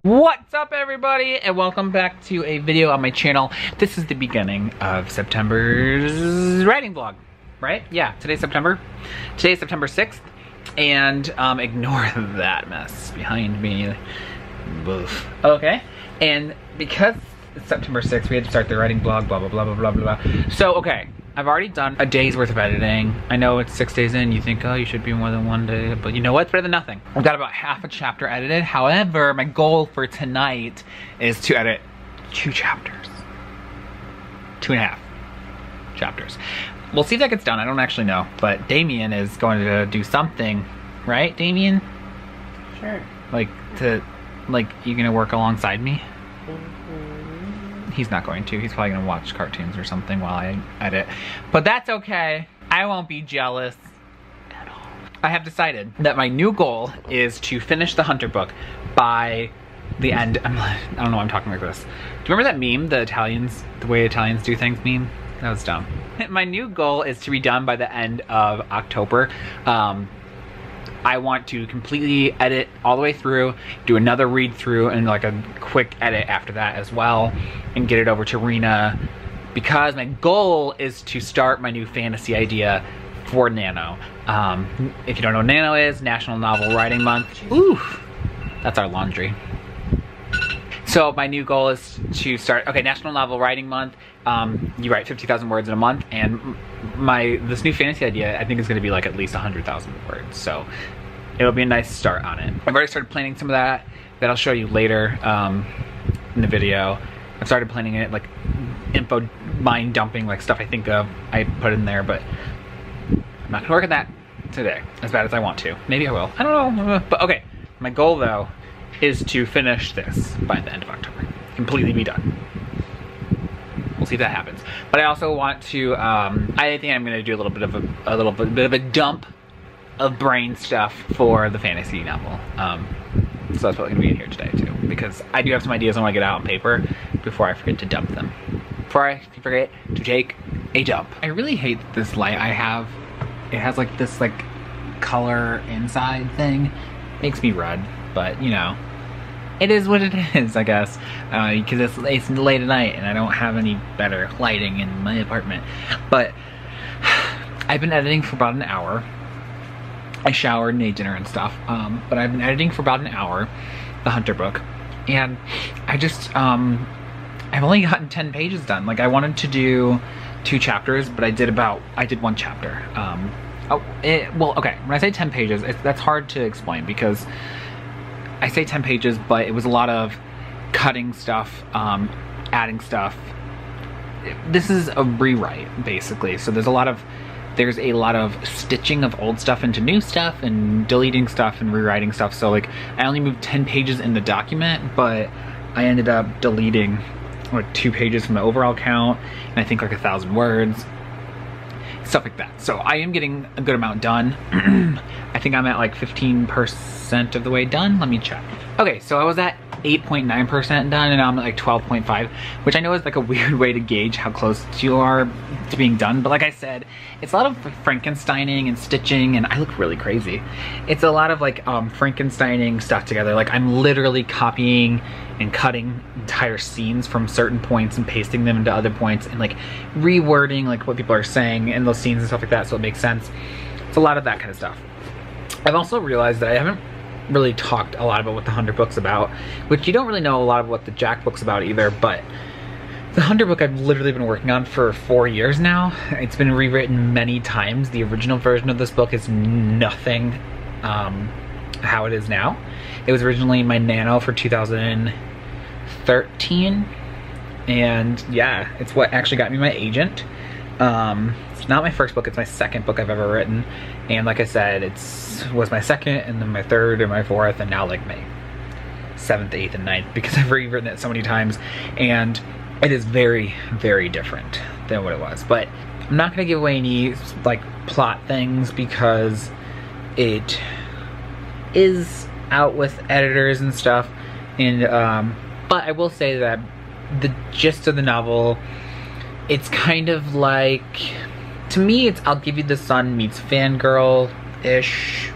What's up, everybody, and welcome back to a video on my channel. This is the beginning of September's writing vlog, right? Yeah, today's September 6th, and ignore that mess behind me. Boof. Okay, and because it's September 6th, we had to start the writing vlog, blah, blah, blah, blah, blah, blah. So, okay, I've already done a day's worth of editing. I know it's 6 days in, you think, oh, you should be more than 1 day, but you know what? It's better than nothing. I've got about half a chapter edited. However, my goal for tonight is to edit 2 chapters. 2.5 chapters. We'll see if that gets done. I don't actually know, but Damien is going to do something, right, Damien? Sure. Like, you gonna work alongside me? He's not going to. He's probably gonna watch cartoons or something while I edit. But that's okay. I won't be jealous at all. I have decided that my new goal is to finish the Hunter book by the end. I don't know why I'm talking like this. Do you remember that meme, the way Italians do things meme? That was dumb. My new goal is to be done by the end of October. I want to completely edit all the way through, do another read through, and like a quick edit after that as well, and get it over to Rena, because my goal is to start my new fantasy idea for Nano. If you don't know what Nano is, National Novel Writing Month. Ooh, that's our laundry. So my new goal is to start, okay, National Novel Writing Month. You write 50,000 words in a month, and this new fantasy idea, I think, is going to be like at least 100,000 words. So it'll be a nice start on it. I've already started planning some of that I'll show you later in the video. I've started planning it, like info mind dumping, like stuff I think of, I put in there, but I'm not gonna work on that today as bad as I want to. Maybe I will. I don't know. But okay, my goal though is to finish this by the end of October. Completely be done. We'll see if that happens. But I also want to, I think I'm gonna do a little bit of a dump of brain stuff for the fantasy novel. So that's probably gonna be in here today too, because I do have some ideas I wanna get out on paper before I forget to dump them. Before I forget to take a dump. I really hate this light I have. It has like this like color inside thing. Makes me red, but you know, it is what it is, I guess, because it's late at night and I don't have any better lighting in my apartment. But I've been editing for about an hour. I showered and ate dinner and stuff, but I've been editing for about an hour, the Hunter book, and I just, I've only gotten 10 pages done. Like, I wanted to do 2 chapters, but I did 1 chapter. Well, okay, when I say 10 pages, that's hard to explain, because I say 10 pages, but it was a lot of cutting stuff, adding stuff. This is a rewrite, basically, so there's a lot of stitching of old stuff into new stuff, and deleting stuff and rewriting stuff. So like, I only moved 10 pages in the document, but I ended up deleting like 2 pages from the overall count, and I think like 1,000 words, stuff like that. So I am getting a good amount done. I think I'm at like 15% of the way done. Let me check. Okay, so I was at 8.9% done, and now I'm at like 12.5, which I know is like a weird way to gauge how close you are to being done. But like I said, it's a lot of Frankensteining and stitching, and I look really crazy. It's a lot of like Frankensteining stuff together. Like, I'm literally copying and cutting entire scenes from certain points and pasting them into other points, and like rewording like what people are saying in those scenes and stuff like that, so it makes sense. It's a lot of that kind of stuff. I've also realized that I haven't really talked a lot about what the Hunter book's about, which you don't really know a lot of what the Jack book's about either, but the Hunter book I've literally been working on for 4 years now. It's been rewritten many times. The original version of this book is nothing how it is now. It was originally my Nano for 2013, and yeah, it's what actually got me my agent. It's not my first book, it's my second book I've ever written, and like I said, was my second, and then my third, and my fourth, and now like my 7th, 8th, and 9th, because I've rewritten it so many times, and it is very, very different than what it was. But I'm not gonna give away any like plot things, because it is out with editors and stuff, and but I will say that the gist of the novel, it's kind of like, to me, it's I'll Give You the Sun meets Fangirl-ish.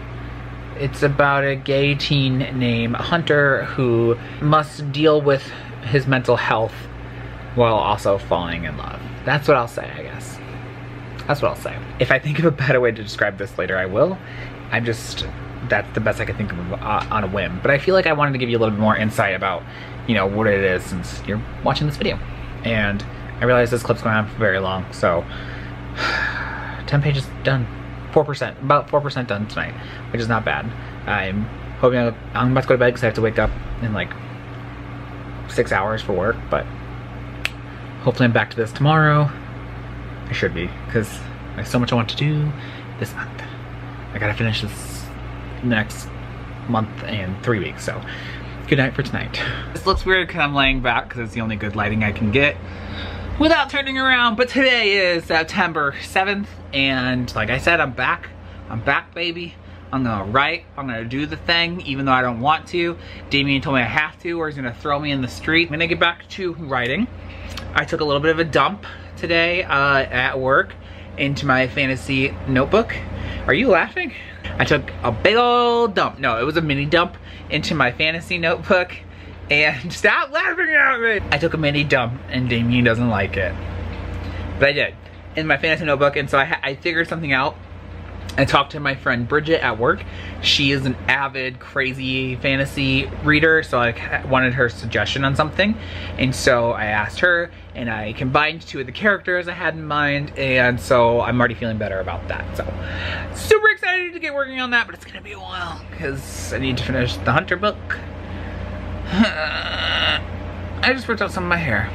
It's about a gay teen named Hunter who must deal with his mental health while also falling in love. That's what I'll say, I guess. That's what I'll say. If I think of a better way to describe this later, I will. That's the best I can think of on a whim. But I feel like I wanted to give you a little bit more insight about, you know, what it is since you're watching this video. And I realize this clip's going on for very long, so 10 pages done. 4%, about 4% done tonight, which is not bad. I'm hoping I'm about to go to bed because I have to wake up in like 6 hours for work, but hopefully I'm back to this tomorrow. I should be, because I have so much I want to do this month. I gotta finish this next month and 3 weeks, so good night for tonight. This looks weird because I'm laying back because it's the only good lighting I can get without turning around, but today is September 7th, and like I said, I'm back, baby. I'm gonna write, I'm gonna do the thing, even though I don't want to. Damien told me I have to, or he's gonna throw me in the street. I'm gonna get back to writing. I took a little bit of a dump today at work into my fantasy notebook. Are you laughing? I took a big old dump. No, it was a mini dump into my fantasy notebook. And stop laughing at me! I took a mini dump and Damien doesn't like it. But I did. In my fantasy notebook, and so I figured something out. I talked to my friend Bridget at work. She is an avid, crazy fantasy reader, so I wanted her suggestion on something. And so I asked her, and I combined two of the characters I had in mind, and so I'm already feeling better about that. So, super excited to get working on that, but it's gonna be a while, because I need to finish the Hunter book. I just ripped out some of my hair.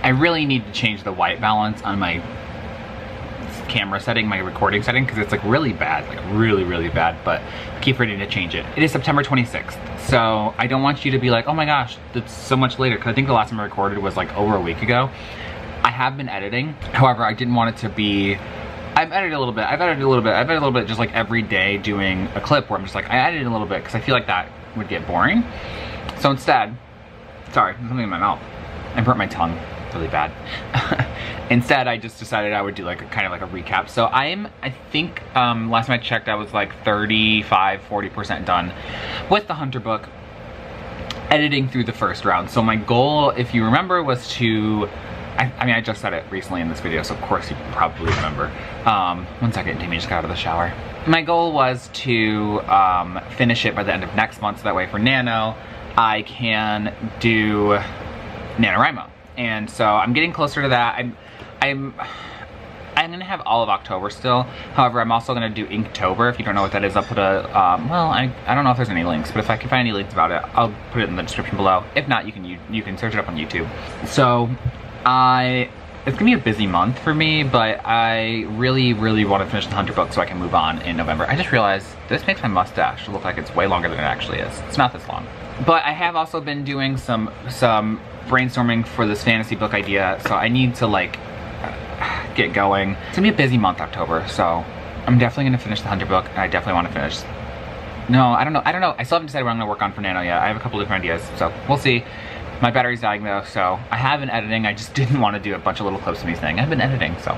I really need to change the white balance on my camera setting, my recording setting, because it's like really bad, like really bad, but I keep forgetting to change it. It is September 26th, so I don't want you to be like, oh my gosh, that's so much later, because I think the last time I recorded was like over a week ago. I have been editing, however, I didn't want it to be, I've edited a little bit just like every day doing a clip where I'm just like, I edited a little bit because I feel like that would get boring. So instead, sorry, there's something in my mouth. I burnt my tongue really bad. Instead, I just decided I would do like a kind of like a recap. So I think last time I checked, I was like 35–40% done with the Hunter book, editing through the first round. So my goal, if you remember, was to, I mean, I just said it recently in this video, so of course you probably remember. 1 second, Damien just got out of the shower. My goal was to finish it by the end of next month, so that way for Nano, I can do NaNoWriMo. And so I'm getting closer to that. I'm gonna have all of October still. However, I'm also gonna do Inktober. If you don't know what that is, I'll put a, well, I don't know if there's any links, but if I can find any links about it, I'll put it in the description below. If not, you can search it up on YouTube. So, it's gonna be a busy month for me, but I really want to finish the Hunter book so I can move on in November. I just realized this makes my mustache look like it's way longer than it actually is. It's not this long. But I have also been doing some brainstorming for this fantasy book idea, so I need to like get going. It's gonna be a busy month, October, so I'm definitely gonna finish the Hunter book, and I definitely want to finish. No, I don't know. I still haven't decided what I'm gonna work on for Nano yet. I have a couple different ideas, so we'll see. My battery's dying though, so I have been editing. I just didn't want to do a bunch of little clips of me saying I've been editing, so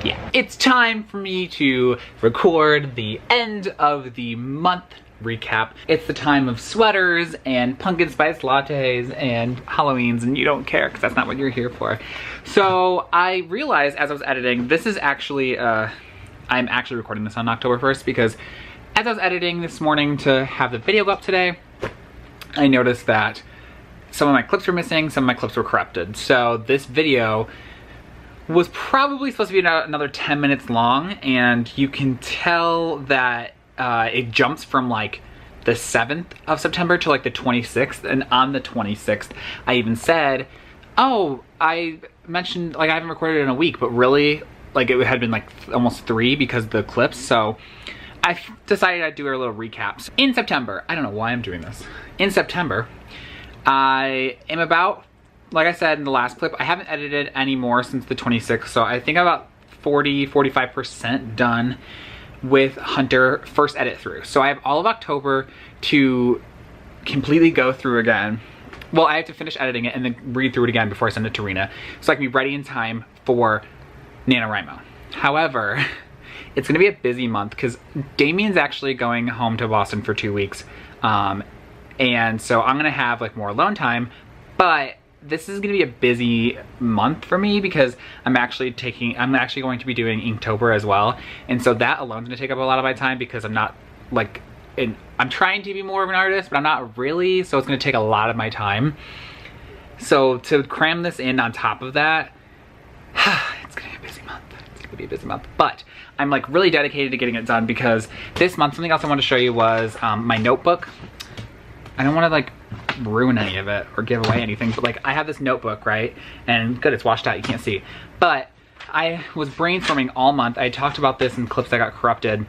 yeah. It's time for me to record the end of the month recap. It's the time of sweaters and pumpkin spice lattes and Halloweens, and you don't care because that's not what you're here for. So I realized as I was editing, this is actually, I'm actually recording this on October 1st because as I was editing this morning to have the video go up today, I noticed that some of my clips were missing, some of my clips were corrupted. So this video was probably supposed to be another 10 minutes long, and you can tell that it jumps from like the 7th of September to like the 26th, and on the 26th I even said, oh, I mentioned like I haven't recorded in a week, but really like it had been like almost 3 because of the clips. So I decided I'd do a little recaps. In September, I don't know why I'm doing this. In September, I am about, like I said in the last clip, I haven't edited anymore since the 26th, so I think I'm about 40–45% done with Hunter first edit through. So I have all of October to completely go through again well, I have to finish editing it and then read through it again before I send it to Rena, so I can be ready in time for NaNoWriMo. However, it's gonna be a busy month because Damien's actually going home to Boston for 2 weeks. And so I'm gonna have like more alone time, but this is gonna be a busy month for me because I'm actually going to be doing Inktober as well. And so that alone is gonna take up a lot of my time because I'm not like, I'm trying to be more of an artist, but I'm not really, so it's gonna take a lot of my time. So to cram this in on top of that, it's gonna be a busy month. It's gonna be a busy month, but I'm like really dedicated to getting it done because this month, something else I wanted to show you was my notebook. I don't want to like ruin any of it or give away anything, but like I have this notebook, right? And good, it's washed out, you can't see. But I was brainstorming all month. I talked about this in clips that got corrupted.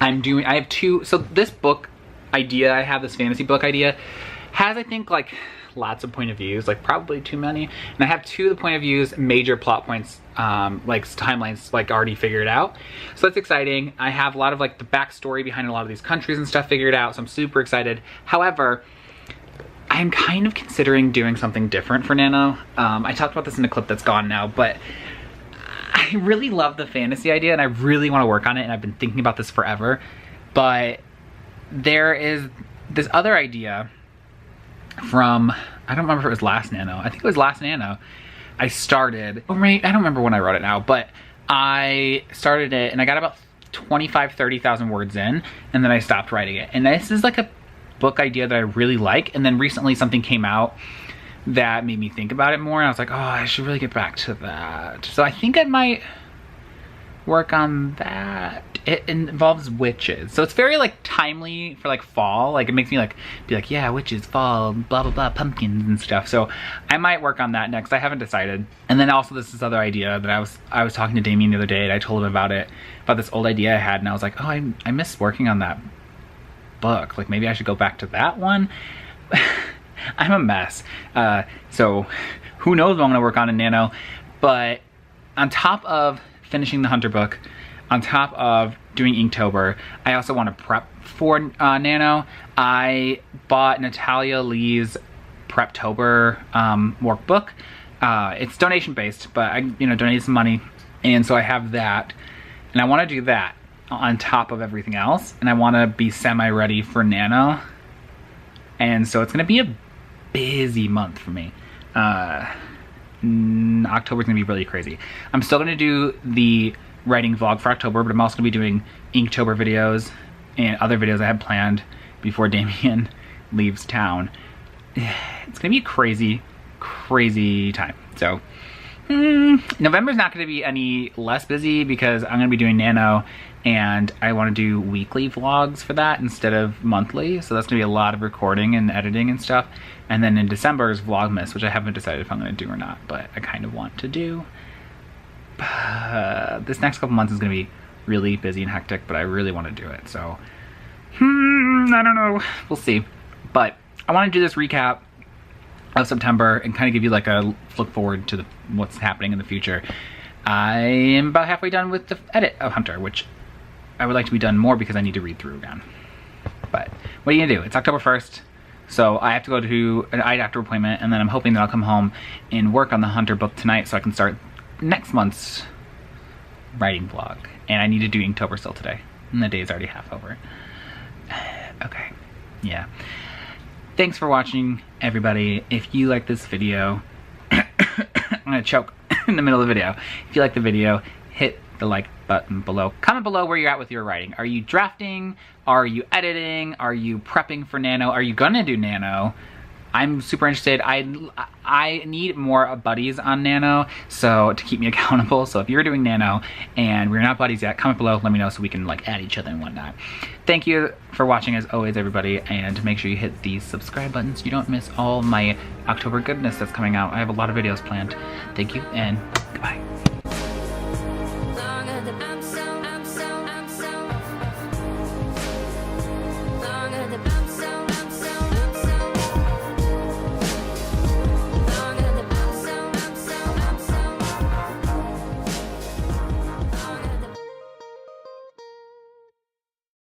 I have two, so this book idea, I have this fantasy book idea, has I think like lots of point of views, like probably too many. And I have two of the point of views, major plot points, like timelines like already figured out. So that's exciting. I have a lot of like the backstory behind a lot of these countries and stuff figured out, so I'm super excited. However, I'm kind of considering doing something different for Nano. I talked about this in a clip that's gone now, but I really love the fantasy idea and I really want to work on it, and I've been thinking about this forever. But there is this other idea from, I don't remember if it was last Nano. I think it was last Nano. I started, I don't remember when I wrote it now, but I started it and I got about 30,000 words in, and then I stopped writing it. And this is like a book idea that I really like, and then recently something came out that made me think about it more, and I was like, oh, I should really get back to that. So I think I might work on that. It involves witches, so it's very like timely for like fall. Like it makes me like be like, yeah, witches, fall, blah blah blah, pumpkins and stuff. So I might work on that next. I haven't decided. And then also this other idea that I was talking to Damien the other day, and I told him about it, about this old idea I had, and I was like, oh, I miss working on that book. Like maybe I should go back to that one. I'm a mess. So who knows what I'm gonna work on in Nano. But on top of finishing the Hunter book, on top of doing Inktober, I also want to prep for Nano. I bought Natalia Lee's Preptober workbook. It's donation based, but I donated some money, and so I have that, and I want to do that on top of everything else, and I want to be semi-ready for Nano. And so it's gonna be a busy month for me. October's gonna be really crazy. I'm still gonna do the writing vlog for October, but I'm also gonna be doing Inktober videos and other videos I had planned before Damien leaves town. It's gonna be a crazy, crazy time. So November's not gonna be any less busy because I'm gonna be doing Nano, and I want to do weekly vlogs for that instead of monthly. So that's gonna be a lot of recording and editing and stuff. And then in December is Vlogmas, which I haven't decided if I'm gonna do or not, but I kind of want to do. This next couple months is gonna be really busy and hectic, but I really want to do it. So I don't know, we'll see. But I want to do this recap of September and kind of give you like a look forward to what's happening in the future. I am about halfway done with the edit of Hunter, which I would like to be done more because I need to read through again. But what are you gonna do? It's October 1st, so I have to go to an eye doctor appointment, and then I'm hoping that I'll come home and work on the Hunter book tonight so I can start next month's writing vlog. And I need to do Inktober still today, and the day's already half over. Okay, yeah. Thanks for watching, everybody. If you like this video, I'm gonna choke in the middle of the video. If you like the video, hit the like button below. Comment below where you're at with your writing. Are you drafting? Are you editing? Are you prepping for Nano? Are you gonna do Nano? I'm super interested. I need more buddies on Nano, so to keep me accountable. So if you're doing Nano and we're not buddies yet, comment below, let me know so we can like add each other and whatnot. Thank you for watching as always, everybody, and make sure you hit the subscribe button so you don't miss all my October goodness that's coming out. I have a lot of videos planned. Thank you and goodbye.